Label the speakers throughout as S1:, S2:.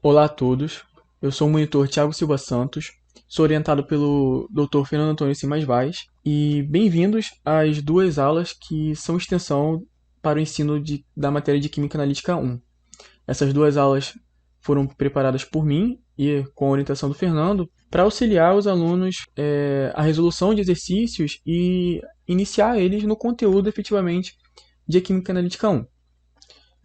S1: Olá a todos, eu sou o monitor Thiago Silva Santos, sou orientado pelo Dr. Fernando Antônio Simas Vaz e bem-vindos às duas aulas que são extensão para o ensino da matéria de Química Analítica 1. Essas duas aulas foram preparadas por mim e com a orientação do Fernando para auxiliar os alunos a resolução de exercícios e iniciar eles no conteúdo efetivamente de Química Analítica 1.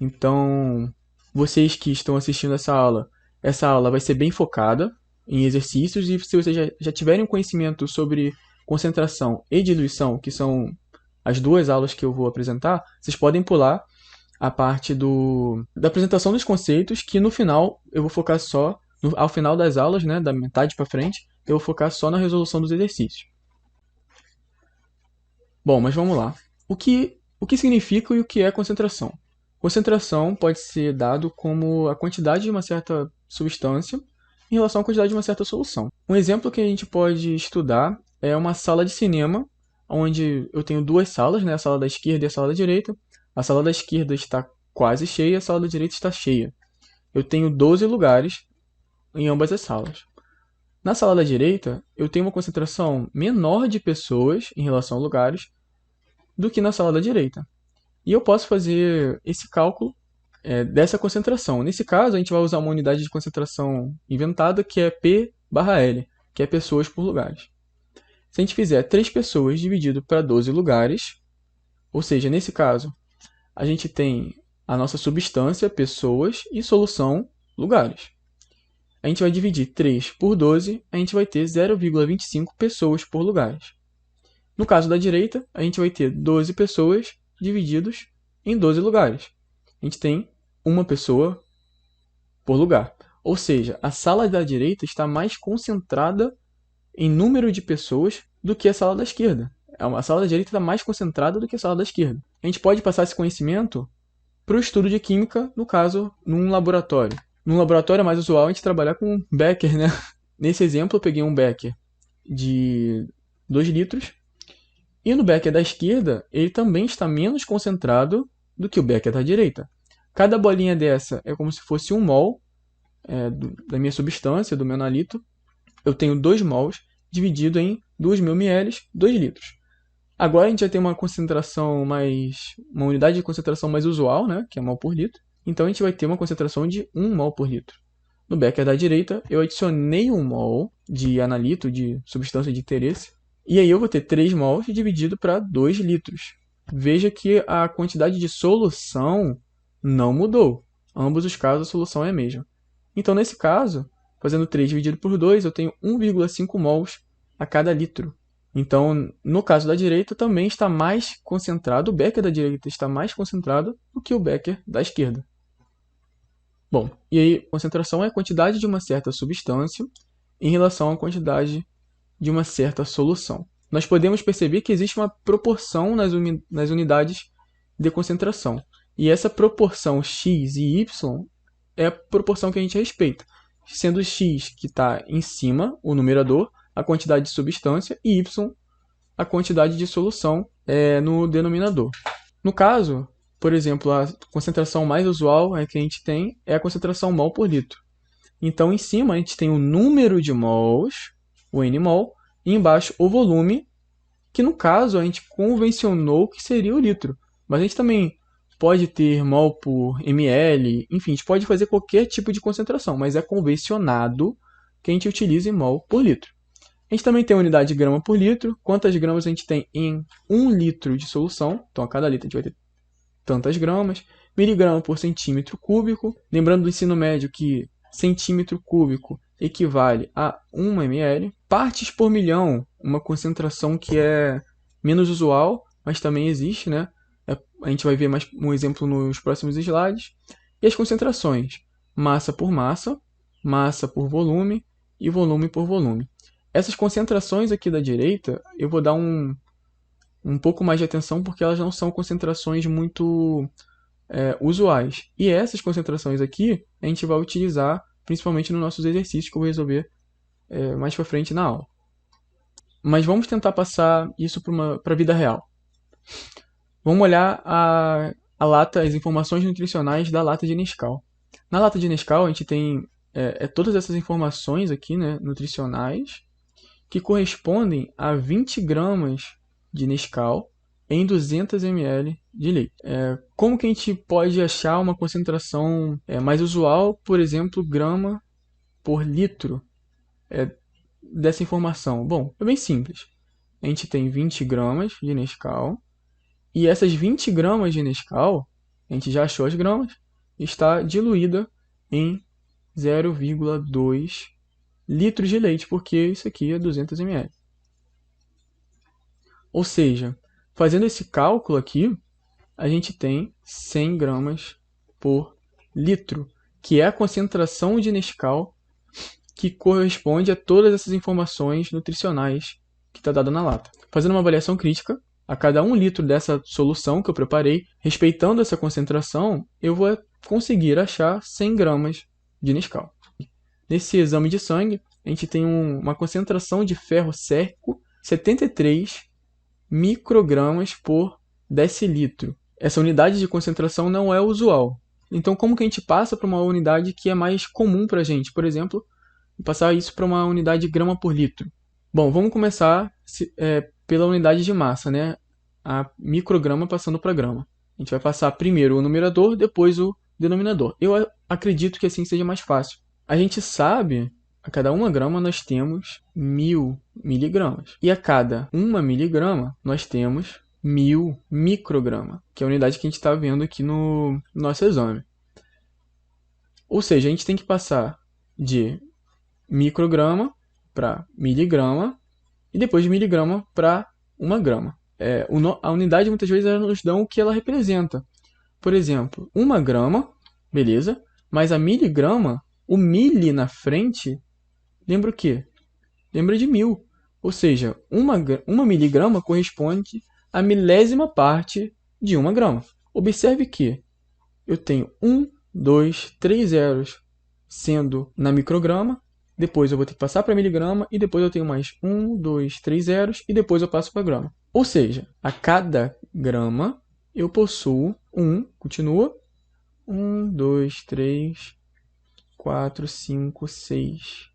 S1: Então, vocês que estão assistindo essa aula vai ser bem focada em exercícios e se vocês já tiverem um conhecimento sobre concentração e diluição, que são as duas aulas que eu vou apresentar, vocês podem pular a parte da apresentação dos conceitos, que no final eu vou focar só, ao final das aulas, né, da metade para frente, eu vou focar só na resolução dos exercícios. Bom, mas vamos lá. O que significa e o que é concentração? Concentração pode ser dado como a quantidade de uma certa substância em relação à quantidade de uma certa solução. Um exemplo que a gente pode estudar é uma sala de cinema, onde eu tenho duas salas, né, a sala da esquerda e a sala da direita. A sala da esquerda está quase cheia, a sala da direita está cheia. Eu tenho 12 lugares em ambas as salas. Na sala da direita, eu tenho uma concentração menor de pessoas em relação a lugares do que na sala da direita. E eu posso fazer esse cálculo dessa concentração. Nesse caso, a gente vai usar uma unidade de concentração inventada, que é P barra L, que é pessoas por lugares. Se a gente fizer 3 pessoas dividido para 12 lugares, ou seja, nesse caso, a gente tem a nossa substância, pessoas, e solução, lugares. A gente vai dividir 3 por 12, a gente vai ter 0,25 pessoas por lugares. No caso da direita, a gente vai ter 12 pessoas divididos em 12 lugares. A gente tem uma pessoa por lugar. Ou seja, a sala da direita está mais concentrada em número de pessoas do que a sala da esquerda. A sala da direita está mais concentrada do que a sala da esquerda. A gente pode passar esse conhecimento para o estudo de química, no caso, num laboratório. Num laboratório é mais usual a gente trabalhar com becker, né? Nesse exemplo, eu peguei um becker de 2 litros. E no becker da esquerda, ele também está menos concentrado do que o becker da direita. Cada bolinha dessa é como se fosse 1 mol da minha substância, do meu analito. Eu tenho 2 mols dividido em 2.000 ml, 2 litros. Agora a gente já tem uma unidade de concentração mais usual, né, que é mol por litro. Então a gente vai ter uma concentração de 1 mol por litro. No becker da direita, eu adicionei 1 mol de analito, de substância de interesse, e aí eu vou ter 3 mols dividido para 2 litros. Veja que a quantidade de solução não mudou. Em ambos os casos, a solução é a mesma. Então, nesse caso, fazendo 3 dividido por 2, eu tenho 1,5 mols a cada litro. Então, no caso da direita, também está mais concentrado, o becker da direita está mais concentrado do que o becker da esquerda. Bom, e aí, concentração é a quantidade de uma certa substância em relação à quantidade de uma certa solução. Nós podemos perceber que existe uma proporção nas unidades de concentração. E essa proporção x e y é a proporção que a gente respeita, sendo x que está em cima, o numerador, a quantidade de substância, e y, a quantidade de solução no denominador. No caso, por exemplo, a concentração mais usual que a gente tem é a concentração mol por litro. Então, em cima, a gente tem o número de mols, o nmol, e embaixo o volume, que no caso a gente convencionou que seria o litro. Mas a gente também pode ter mol por ml, enfim, a gente pode fazer qualquer tipo de concentração, mas é convencionado que a gente utilize mol por litro. A gente também tem a unidade de grama por litro, quantas gramas a gente tem em 1 litro de solução, então a cada litro a gente vai ter tantas gramas, miligrama por centímetro cúbico, lembrando do ensino médio que centímetro cúbico equivale a 1 ml, partes por milhão, uma concentração que é menos usual, mas também existe, né? A gente vai ver mais um exemplo nos próximos slides. E as concentrações, massa por massa, massa por volume e volume por volume. Essas concentrações aqui da direita, eu vou dar um pouco mais de atenção porque elas não são concentrações muito usuais. E essas concentrações aqui a gente vai utilizar principalmente nos nossos exercícios que eu vou resolver mais para frente na aula. Mas vamos tentar passar isso para a vida real. Vamos olhar a lata, as informações nutricionais da lata de Nescau. Na lata de Nescau a gente tem todas essas informações aqui, né, nutricionais, que correspondem a 20 gramas de Nescau em 200 ml de leite. Como que a gente pode achar uma concentração mais usual, por exemplo, grama por litro dessa informação? Bom, é bem simples. A gente tem 20 gramas de Nescau, e essas 20 gramas de Nescau, a gente já achou as gramas, está diluída em 0,2 litros de leite, porque isso aqui é 200 ml. Ou seja, fazendo esse cálculo aqui, a gente tem 100 gramas por litro, que é a concentração de Nescau que corresponde a todas essas informações nutricionais que está dada na lata. Fazendo uma avaliação crítica, a cada 1 litro dessa solução que eu preparei, respeitando essa concentração, eu vou conseguir achar 100 gramas de Nescau. Nesse exame de sangue, a gente tem uma concentração de ferro sérrico 73 microgramas por decilitro. Essa unidade de concentração não é usual. Então, como que a gente passa para uma unidade que é mais comum para a gente? Por exemplo, passar isso para uma unidade de grama por litro. Bom, vamos começar pela unidade de massa, né? A micrograma passando para grama. A gente vai passar primeiro o numerador, depois o denominador. Eu acredito que assim seja mais fácil. A gente sabe, a cada 1 grama nós temos 1000 miligramas. E a cada 1 miligrama nós temos 1000 micrograma, que é a unidade que a gente está vendo aqui no nosso exame. Ou seja, a gente tem que passar de micrograma para miligrama e depois de miligrama para 1 grama. A unidade muitas vezes nos dá o que ela representa. Por exemplo, 1 grama, beleza, mas a miligrama, o mili na frente, lembra o quê? Lembra de 1000. Ou seja, 1 miligrama corresponde à milésima parte de 1 grama. Observe que eu tenho 1, 2, 3 zeros sendo na micrograma, depois eu vou ter que passar para miligrama, e depois eu tenho mais 1, 2, 3 zeros, e depois eu passo para grama. Ou seja, a cada grama eu possuo continua, 1, 2, 3, 4, 5, 6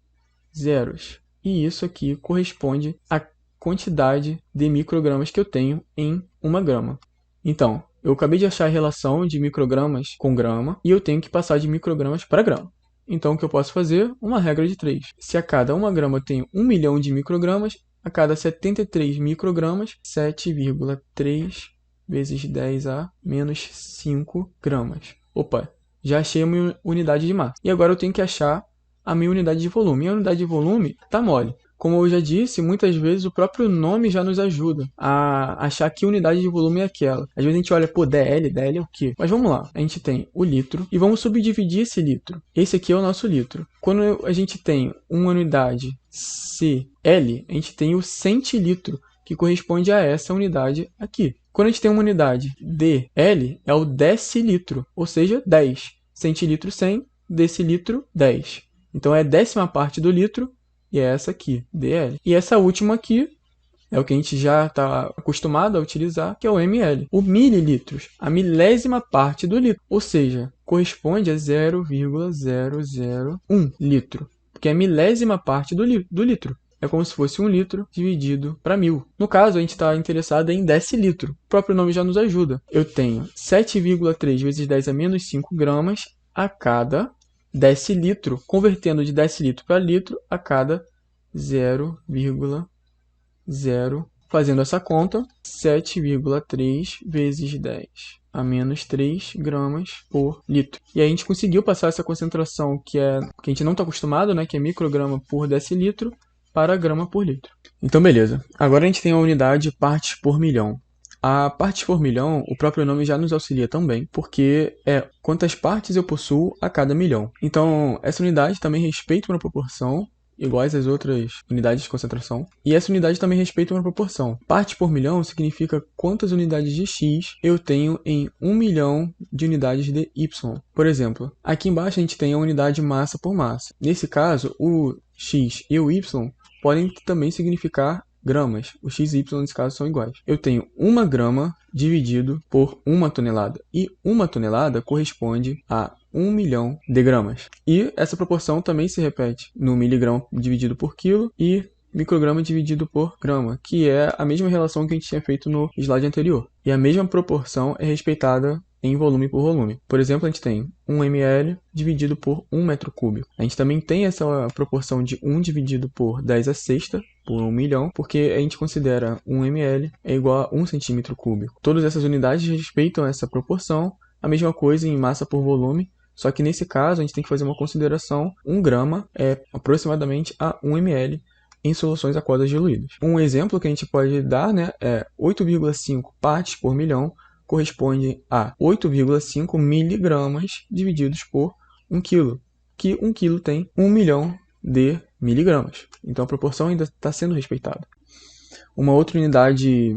S1: zeros. E isso aqui corresponde à quantidade de microgramas que eu tenho em 1 grama. Então, eu acabei de achar a relação de microgramas com grama, e eu tenho que passar de microgramas para grama. Então, o que eu posso fazer? Uma regra de 3. Se a cada 1 grama eu tenho 1 milhão de microgramas, a cada 73 microgramas, 7,3 vezes 10 a menos 5 gramas. Opa, já achei a minha unidade de massa. E agora eu tenho que achar a minha unidade de volume. E a unidade de volume está mole. Como eu já disse, muitas vezes o próprio nome já nos ajuda a achar que unidade de volume é aquela. Às vezes a gente olha, DL é o quê? Mas vamos lá, a gente tem o litro e vamos subdividir esse litro. Esse aqui é o nosso litro. Quando a gente tem uma unidade CL, a gente tem o centilitro, que corresponde a essa unidade aqui. Quando a gente tem uma unidade DL, é o decilitro, ou seja, 10. Centilitro 100, decilitro 10. Então é a 10ª parte do litro, e é essa aqui, DL. E essa última aqui é o que a gente já está acostumado a utilizar, que é o ml. O mililitros, a milésima parte do litro, ou seja, corresponde a 0,001 litro, porque é a milésima parte do litro. É como se fosse 1 litro dividido para 1000. No caso, a gente está interessado em decilitro. O próprio nome já nos ajuda. Eu tenho 7,3 vezes 10 a menos 5 gramas a cada decilitro, convertendo de decilitro para litro a cada 0,0. Fazendo essa conta, 7,3 vezes 10 a menos 3 gramas por litro. E aí a gente conseguiu passar essa concentração que a gente não está acostumado, né, que é micrograma por decilitro, para grama por litro. Então, beleza. Agora a gente tem a unidade partes por milhão. A partes por milhão, o próprio nome já nos auxilia também, porque é quantas partes eu possuo a cada milhão. Então, essa unidade também respeita uma proporção iguais às outras unidades de concentração. E essa unidade também respeita uma proporção. Partes por milhão significa quantas unidades de X eu tenho em 1 milhão de unidades de Y. Por exemplo, aqui embaixo a gente tem a unidade massa por massa. Nesse caso, o X e o Y podem também significar gramas. O X e Y nesse caso são iguais. Eu tenho 1 grama dividido por 1 tonelada. E 1 tonelada corresponde a 1 milhão de gramas. E essa proporção também se repete no miligrama dividido por quilo e micrograma dividido por grama, que é a mesma relação que a gente tinha feito no slide anterior. E a mesma proporção é respeitada em volume por volume. Por exemplo, a gente tem 1 ml dividido por 1 metro cúbico. A gente também tem essa proporção de 1 dividido por 10 a sexta, por 1 milhão, porque a gente considera 1 ml é igual a 1 centímetro cúbico. Todas essas unidades respeitam essa proporção, a mesma coisa em massa por volume, só que nesse caso a gente tem que fazer uma consideração, 1 grama é aproximadamente a 1 ml em soluções aquosas diluídas. Um exemplo que a gente pode dar, né, é 8,5 partes por milhão corresponde a 8,5 miligramas divididos por 1 quilo, que 1 quilo tem 1 milhão de miligramas. Então a proporção ainda está sendo respeitada. Uma outra unidade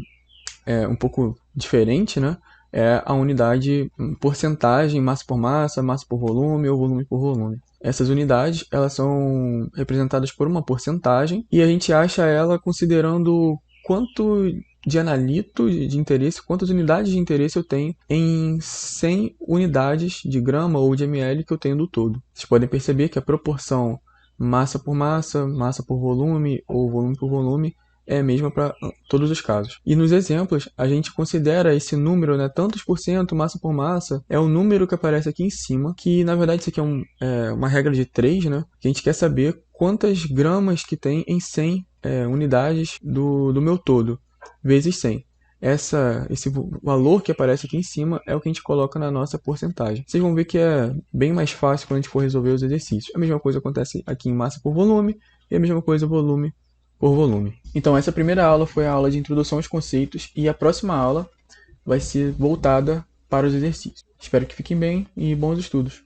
S1: um pouco diferente, né, é a unidade porcentagem, massa por volume ou volume por volume. Essas unidades elas são representadas por uma porcentagem e a gente acha ela considerando quanto de analito de interesse, quantas unidades de interesse eu tenho em 100 unidades de grama ou de ml que eu tenho do todo. Vocês podem perceber que a proporção massa por volume ou volume por volume é a mesma para todos os casos. E nos exemplos, a gente considera esse número, né, tantos por cento, massa por massa, é o número que aparece aqui em cima, que na verdade isso aqui é uma regra de 3, né, que a gente quer saber quantas gramas que tem em 100 unidades do meu todo, vezes 100. Esse valor que aparece aqui em cima é o que a gente coloca na nossa porcentagem. Vocês vão ver que é bem mais fácil quando a gente for resolver os exercícios. A mesma coisa acontece aqui em massa por volume e a mesma coisa volume por volume. Então essa primeira aula foi a aula de introdução aos conceitos e a próxima aula vai ser voltada para os exercícios. Espero que fiquem bem e bons estudos.